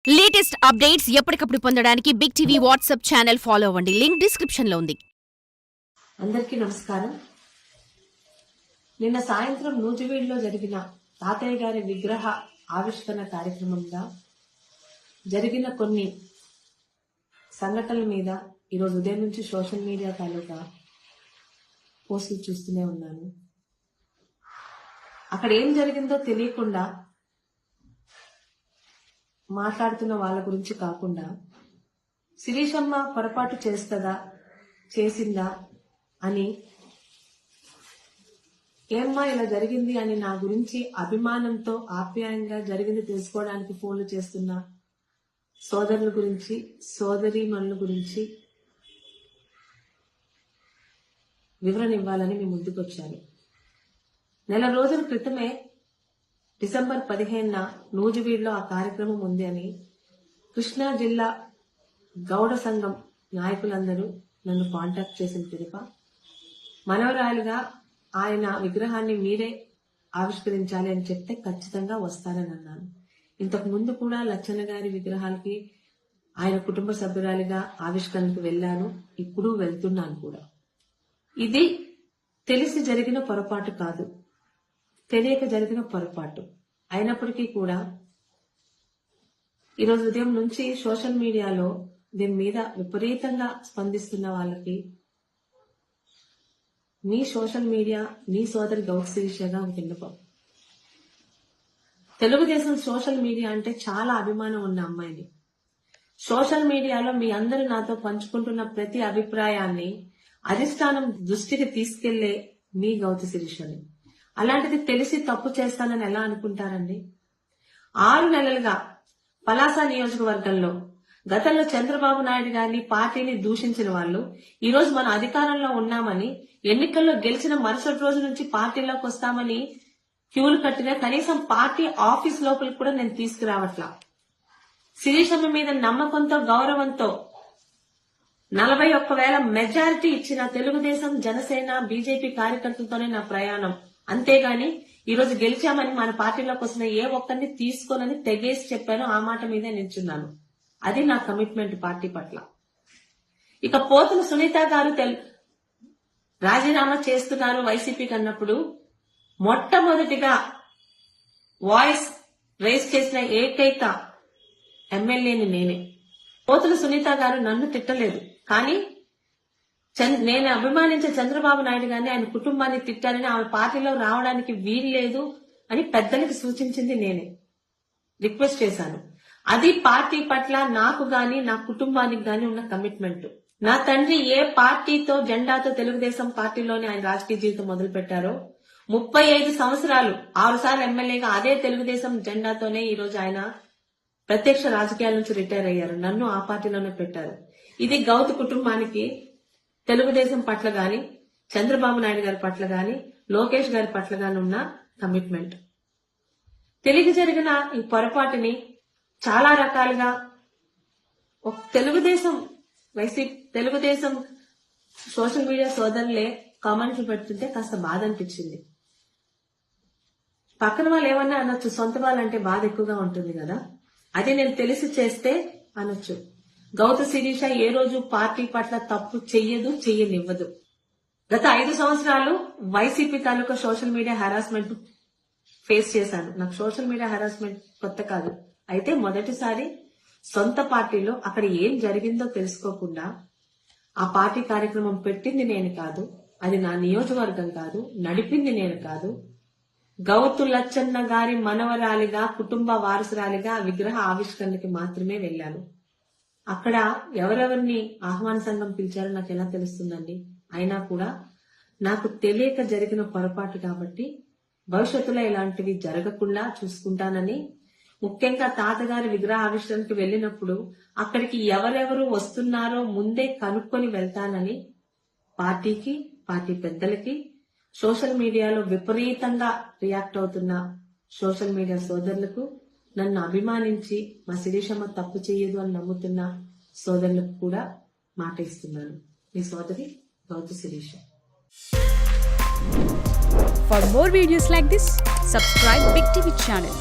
Latest updates ఎప్పటికప్పుడు పొందడానికి Big TV WhatsApp channel follow అవ్వండి. లింక్ డిస్క్రిప్షన్ లో ఉంది. అందరికీ నమస్కారం. నిన్న సాయంత్రం నూజివీడులో జరిగిన తాతయ్య గారి విగ్రహ ఆవిష్కరణ కార్యక్రమంగా జరిగిన కొన్ని సంఘటనల మీద ఈరోజు ఉదయం నుంచి సోషల్ మీడియా తాలూకా పోస్టులు చూస్తూనే ఉన్నాను. అక్కడ ఏం జరిగిందో తెలియకుండా మాట్లాడుతున్న వాళ్ళ గురించి కాకుండా శిరీషమ్మ పొరపాటు చేసిందా అని, ఏమ్మా ఇలా జరిగింది అని నా గురించి అభిమానంతో ఆప్యాయంగా జరిగింది తెలుసుకోవడానికి ఫోన్లు చేస్తున్న సోదరుల గురించి, సోదరీమణుల గురించి వివరణ ఇవ్వాలని మీ ముందుకొచ్చాను. నెల రోజుల క్రితమే డిసెంబర్ 15న నూజివీడులో ఆ కార్యక్రమం ఉంది అని కృష్ణా జిల్లా గౌడ సంఘం నాయకులందరూ నన్ను కాంటాక్ట్ చేసిన పిదప మనవరాలుగా ఆయన విగ్రహాన్ని మీరే ఆవిష్కరించాలి అని చెప్తే ఖచ్చితంగా వస్తానని అన్నాను. ఇంతకు ముందు కూడా లచ్చన్న గారి విగ్రహాలకి ఆయన కుటుంబ సభ్యురాలిగా ఆవిష్కరణకు వెళ్ళాను, ఇప్పుడు వెళ్తున్నాను కూడా. ఇది తెలిసి జరిగిన పొరపాటు కాదు, తెలియక జరిగిన పొరపాటు. అయినప్పటికీ కూడా ఈరోజు ఉదయం నుంచి సోషల్ మీడియాలో దీని మీద విపరీతంగా స్పందిస్తున్న వాళ్ళకి మీ సోషల్ మీడియా, మీ సోదరి గౌడ శిరీషగా ఒక విన్నపం. తెలుగుదేశం సోషల్ మీడియా అంటే చాలా అభిమానం ఉన్న అమ్మాయిని. సోషల్ మీడియాలో మీ అందరూ నాతో పంచుకుంటున్న ప్రతి అభిప్రాయాన్ని అధిష్టానం దృష్టికి తీసుకెళ్లే మీ గౌత శిరీషని. అలాంటిది తెలిసి తప్పు చేస్తానని ఎలా అనుకుంటారండి? 6 నెలలుగా పలాస నియోజకవర్గంలో గతంలో చంద్రబాబు నాయుడు గారిని, పార్టీని దూషించిన వాళ్ళు ఈ రోజు మనం అధికారంలో ఉన్నామని, ఎన్నికల్లో గెలిచిన మరుసటి రోజు నుంచి పార్టీలోకి వస్తామని క్యూలు కట్టిన కనీసం పార్టీ ఆఫీస్ లోపలికి కూడా నేను తీసుకురావట్లా. శిరీషమ్మ మీద నమ్మకంతో, గౌరవంతో 41,000 మెజారిటీ ఇచ్చిన తెలుగుదేశం, జనసేన, బీజేపీ కార్యకర్తలతోనే నా ప్రయాణం. అంతేగాని ఈరోజు గెలిచామని మన పార్టీలోకి వస్తున్న ఏ ఒక్కరిని తీసుకోనని తెగేసి చెప్పాను. ఆ మాట మీదే నిల్చున్నాను. అది నా కమిట్మెంట్ పార్టీ పట్ల. ఇక పోతున్న సునీత గారు రాజీనామా చేస్తున్నారు వైసీపీకి అన్నప్పుడు మొట్టమొదటిగా వాయిస్ రేస్ చేసిన ఏకైక ఎమ్మెల్యేని నేనే. పోతున్న సునీత గారు నన్ను తిట్టలేదు, కానీ నేను అభిమానించే చంద్రబాబు నాయుడు గారిని, ఆయన కుటుంబాన్ని తిట్టారని, ఆమె పార్టీలో రావడానికి వీల్లేదు అని పెద్దలకి సూచించింది నేనే. రిక్వెస్ట్ చేశాను. అది పార్టీ పట్ల నాకు గాని, నా కుటుంబానికి గాని ఉన్న కమిట్మెంట్. నా తండ్రి ఏ పార్టీతో, జెండాతో తెలుగుదేశం పార్టీలోనే ఆయన రాజకీయ జీవితం మొదలు పెట్టారో 35 సంవత్సరాలు 6 సార్లు ఎమ్మెల్యేగా అదే తెలుగుదేశం జెండాతోనే ఈ రోజు ఆయన ప్రత్యక్ష రాజకీయాల నుంచి రిటైర్ అయ్యారు. నన్ను ఆ పార్టీలోనే పెట్టారు. ఇది గౌతు కుటుంబానికి తెలుగుదేశం పట్ల గాని, చంద్రబాబు నాయుడు గారి పట్ల గాని, లోకేష్ గారి పట్ల గాని ఉన్న కమిట్మెంట్. తెలిసి జరిగిన ఈ పొరపాటుని చాలా రకాలుగా తెలుగుదేశం సోషల్ మీడియా సోదరులే కామెంట్లు పెడుతుంటే కాస్త బాధ అనిపించింది. పక్కన వాళ్ళు ఏమన్నా అనొచ్చు, సొంత వాళ్ళంటే బాధ ఎక్కువగా ఉంటుంది కదా, అది నేను తెలిసి చేస్తే అనొచ్చు. గౌత శిరీష ఏ రోజు పార్టీ పట్ల తప్పు చెయ్యనివ్వదు. గత 5 సంవత్సరాలు వైసీపీ తాలూకా సోషల్ మీడియా హెరాస్మెంట్ ఫేస్ చేశాను. నాకు సోషల్ మీడియా హెరాస్మెంట్ కొత్త కాదు. అయితే మొదటిసారి సొంత పార్టీలో అక్కడ ఏం జరిగిందో తెలుసుకోకుండా ఆ పార్టీ కార్యక్రమం పెట్టింది నేను కాదు, అది నా నియోజకవర్గం కాదు, నడిపింది నేను కాదు. గౌతు లచ్చన్న గారి మనవరాలిగా, కుటుంబ వారసురాలిగా విగ్రహ ఆవిష్కరణకి మాత్రమే వెళ్లాను. అక్కడ ఎవరెవరిని ఆహ్వాన సంఘం పిలిచారో నాకు ఎలా తెలుస్తుందండి? అయినా కూడా నాకు తెలియక జరిగిన పొరపాటు కాబట్టి భవిష్యత్తులో ఇలాంటివి జరగకుండా చూసుకుంటానని, ముఖ్యంగా తాతగారి విగ్రహ ఆవిష్కరణకి వెళ్లినప్పుడు అక్కడికి ఎవరెవరు వస్తున్నారో ముందే కనుక్కొని వెళ్తానని పార్టీకి, పార్టీ పెద్దలకి, సోషల్ మీడియాలో విపరీతంగా రియాక్ట్ అవుతున్న సోషల్ మీడియా సోదరులకు, నన్ను అభిమానించి మా శిరీషమ్మ తప్పు చేయదు అని నమ్ముతున్న సోదరులకు కూడా మాట ఇస్తున్నాను. మీ సోదరి Gouthu Sirisha. For more videos like this, subscribe Big TV channel.